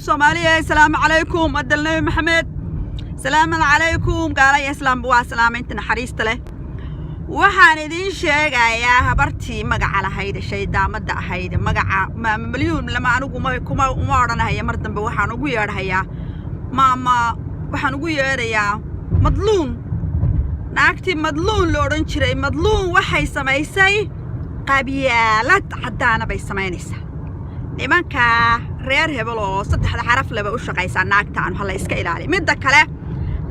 الصومالية السلام عليكم النبي محمد السلام عليكم قال يا اسلام بوا سلام انت حريست له waxaan idin sheegayaa habartii magaca lahayd shaydaamada ahayd magaca milyan lama anigu kuma oranahay mar dambe waxaan ugu yeedhayaa maama waxaan ugu yeedhayaa madluun naagti madluun loo oran jiray madluun waxay samaysay qabyaalad cadaan bay samaynaysaa nimanka reer hebel oo saddexda xaraf laba u shaqaysa naagtaan hal iska ilaali mid kale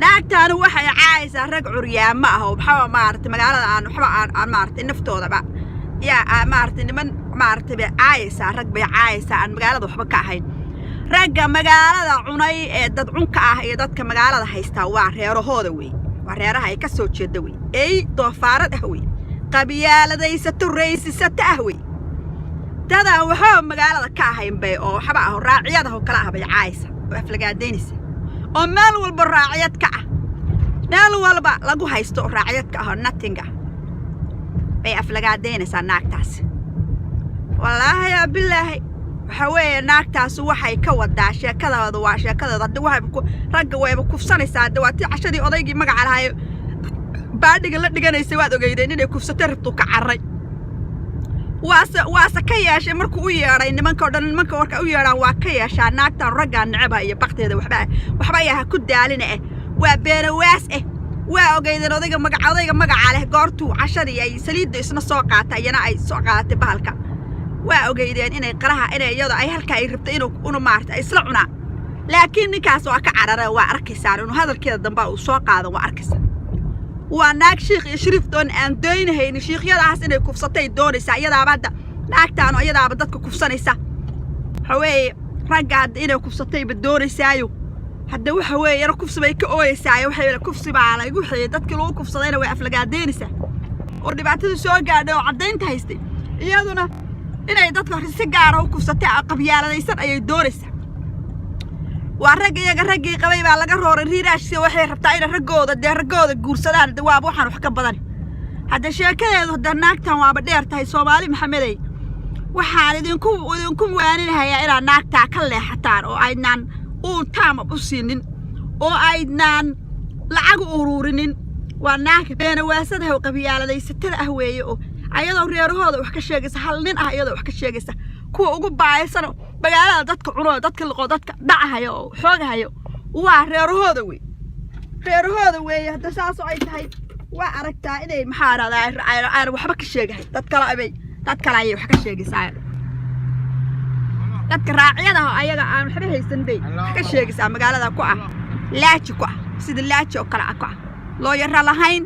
naagtaan waxay caayisa rag curyaama ah oo waxa maartay magaalada aan waxba aan maartay naftoodaba yaa maartay niman maartay caayisa rag bay caayisa aan magaalada waxba ka ahayn ragga magaalada cunay ee dad cunka ah iyo dadka magaalada haysta waa reerahooda weey waa reeraha ay ka soo jeedo weey ay doofaarad ah weey qabyaaladaysato raysisata ah weey dada waxa magaalada ka ahayn bay oo waxba ah raaciyada oo kala ah bay caayisa aflagaadeynaysa oo meel walba raaciyad ka ah meel walba lagu haysto raaciyad ka ah nothing bay aflagaadeynaysa naagtaas wallaahi ya billahi waxa weeye naagtaas waxay ka wadaa sheekadooda waa sheekadooda waxay ragga wayba kufsanaysaa dawaati cashadii odaygii magaca lahaay baadhiga la dhiganaysay waad ogeydeen inay kufsatay rabto ka carray waasa ka yeeshay markuu u yeeray nimanka oo dhan nimanka warka u yeeraan waa ka yeeshaa naagtan ragga nacaba iyo baqteeda waxba yaha ku daalina waa beerawaas waa ogeydeen odayga magaca leh goortuu cashadii ay saliidda isna soo qaatay iyana ay soo qaadatay bahalka waa ogeydeen inay qaraha inay iyada ay halka ay rabtay inuu maartay isla cunaa laakiin ninkaas waa ka cararay waa arkaysaa inuu hadalkeeda dambe uu soo qaadan waa arkaysaa waa naag sheekh shariif doon aan doonahayn sheekhyadaas inay kufsatay doonaysa iyadaaba naagtaan iyadaaba dadka kufsanaysa hawee raggaad inay kufsatay doonaysayo hadda waxa weeye yar kufsabay ka ooyaysaa waxay kufsi baa la igu xiyay dadka loo kufsadayna way aflagaadeynaysa oo dhibaatada soo gaadhay oo cadaynta haystay iyaduna inay dadka si gaar ah u kufsatay qabyaaladaysan ayay doonaysaa waa rag iyaga raggii qabay baa laga rooray riiraashii waxay rabtaa in raggooda guursadaan dawaab waxaan wax ka badan hadda sheekadeedu hadda naagtan waaba dheer tahay Soomaali Maxamedey waxaan idinku waaninayaa inaad naagta ka leexataan oo aydnaan uu taam u siinin oo aydnaan lacag u ururinin waa naag beenawaasada oo qabyaaladaysatada ah weeye oo ayadoo reerahooda wax ka sheegaysa hal nin ah ayadoo wax ka sheegaysa kuwa ugu baaysan magaalada dadka cuno dadka liqo dadka dhacayo oo xoogahayo waa reerahooda weey hadda saas oo ay tahay waa aragtaa inay maxaarada ay waxba ka sheegahay dad kale ay wax ka sheegaysaa dadka raaciyada ayaga aan waxba haysan bay ka sheegaysaa magaalada ku ah laaji ku ah sida laaji oo kala ah loo yara lahayn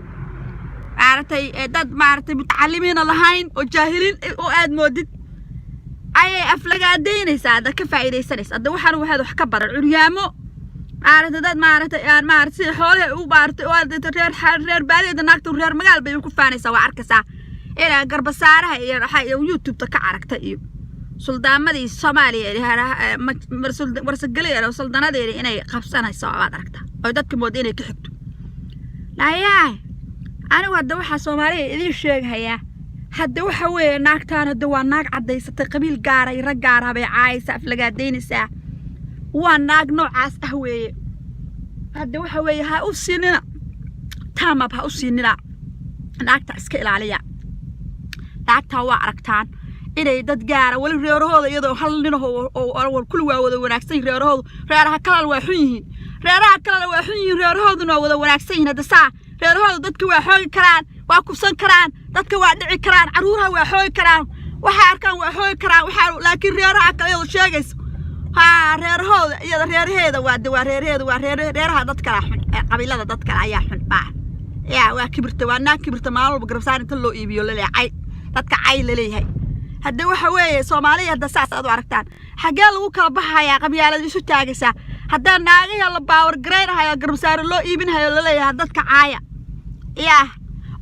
maartay dad maartay mutacallimiin lahayn oo jaahiliin oo aad moodid ayay aflagaadeynaysaa dad ka faa'iideysanaysa hadda waxaan wax ka baran curyaamo maartay si xoolaha u baartay oo reer baadiyada naagta reer magaal bay ku faanaysaa waa arkaysaa ilaa garbasaaraha iyo YouTube ka aragta iyo suldaamadii Soomaaliya warsagalay oo suldanadeena inay qabsanayso waad aragtaa oo dadka mood inay ka xigto laayahay anigu hadda waxa Soomaaliya idin sheegaya hadda waxa weeye naagtaan hadda waa naag cadaysatay qabiil gaar ah rag gaar ah bay caayisa aflagaadeynaysaa waa naag noocaas ah weeye hadda waxa weeye ha u siinina taamab ha u siinina naagta iska ilaaliya naagta waa aragtaan inay dad gaar ah wali reerahooda iyadoo hal nin oo kulli waa wada wanaagsan reeraha kala waa xun yihiin reerahooduna wada wanaagsan yihiin hadda saa reerahooda dadka waa xoogi karaan waa kufsan karaan dadka waa dhici karaan caruuraha waa xoogi karaan waxa arkaan waa xoogi karaan waxa laakiin reeraha kale oo sheegayso reerahooda iyada reeraheeda waa reeraha dadka xun qabiilada dadka ayaa xun waa kibirta waa naag kibirta maalmo garabsaan inta loo iibiyo la leeyahay dadka cay la leeyahay hadda waxa weeye Soomaaliya hadda saas aad u aragtaan xagee lagu kala baxayaa qabyaalada isu taagaysa hadda naagaha la baawar gareynayo garabsaan loo iibinayo la leeyahay dadka caaya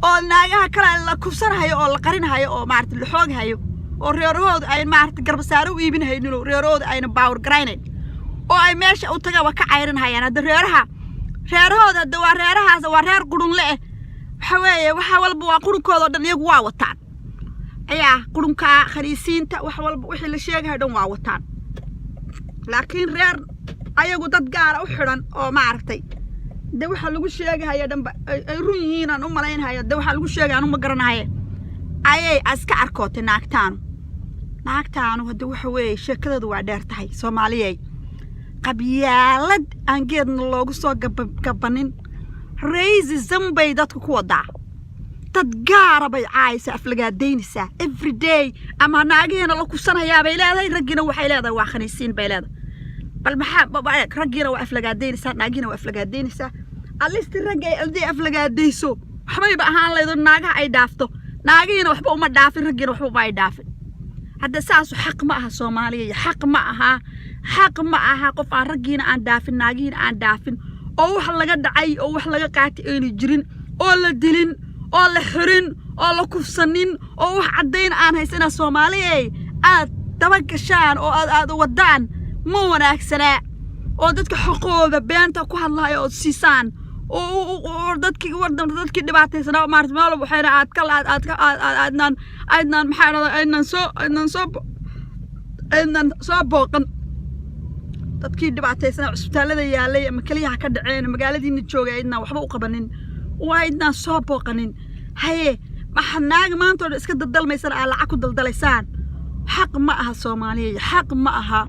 oo naagaha kale la kufsanayo oo la qarinayo oo maartay la xooghayo oo reerahooda ay maartay garbasaar u iibinayeen reerahooda ayna baawar gareynayn oo ay meesha u taga ka cayrinayaan hadda reerahooda hadda waa reerahaas waa reer qurun leh waxa weeye waxa walba waa qurunkooda dhan iyagu waa wataan qurunka khariisiinta wax walba wixii la sheegay dhan waa wataan laakiin reer ayagu dad gaara u xidhan oo maaragtay de waxa lagu sheegaya dhanba ay run yihiin aan u malaynaya de waxa lagu sheegay ma garanayo ayay aska arkootay naagtaanu hada waxa weeye sheekadoodu waa dheer tahay Soomaaliyay qabyaalad aan geedna loogu soo gabanin racism bay dadku ku wadaa dad gaara bay caayisa aflagaadeynaysaa every day ama naagina la kusanayaa bay leedahay ragina waxay leedahay waa khaniisiin bay leedahay bal maxaa ragina waa aflagaadeynaysaa naagina waa aflagaadeynaysaa alist ragay aldi aflagaadeyso waxbayba ahaan leedo naagaha ay dhaafto naagina waxba uma dhaafin ragina waxba ay dhaafin hadda saas xaq ma aha Soomaaliya xaq ma aha qof aan ragina aan dhaafin naagina aan dhaafin oo wax laga dhacay oo wax laga qaatay ay jirin oo la dilin oo la xirin oo la kufsanin oo wax cadeyn aan haysana Soomaaliya aad daba gashaan oo aad wadaan ma wanaagsana oo dadka xuquuqda beenta ku hadlayo oo siisaan oo dadkii dhibaataysanaa maartay meel waxayna aadnan maxay soo booqan dadkii dhibaataysanaa isbitaalada yaalay ama kaliya ka dhaceen magaaladiina joogay aydna waxba u qabanin waydna soo booqanin haye maxanaag maanta iska daldalmaysan lacag ku daldalaysaan xaq ma aha Soomaaliya xaq ma aha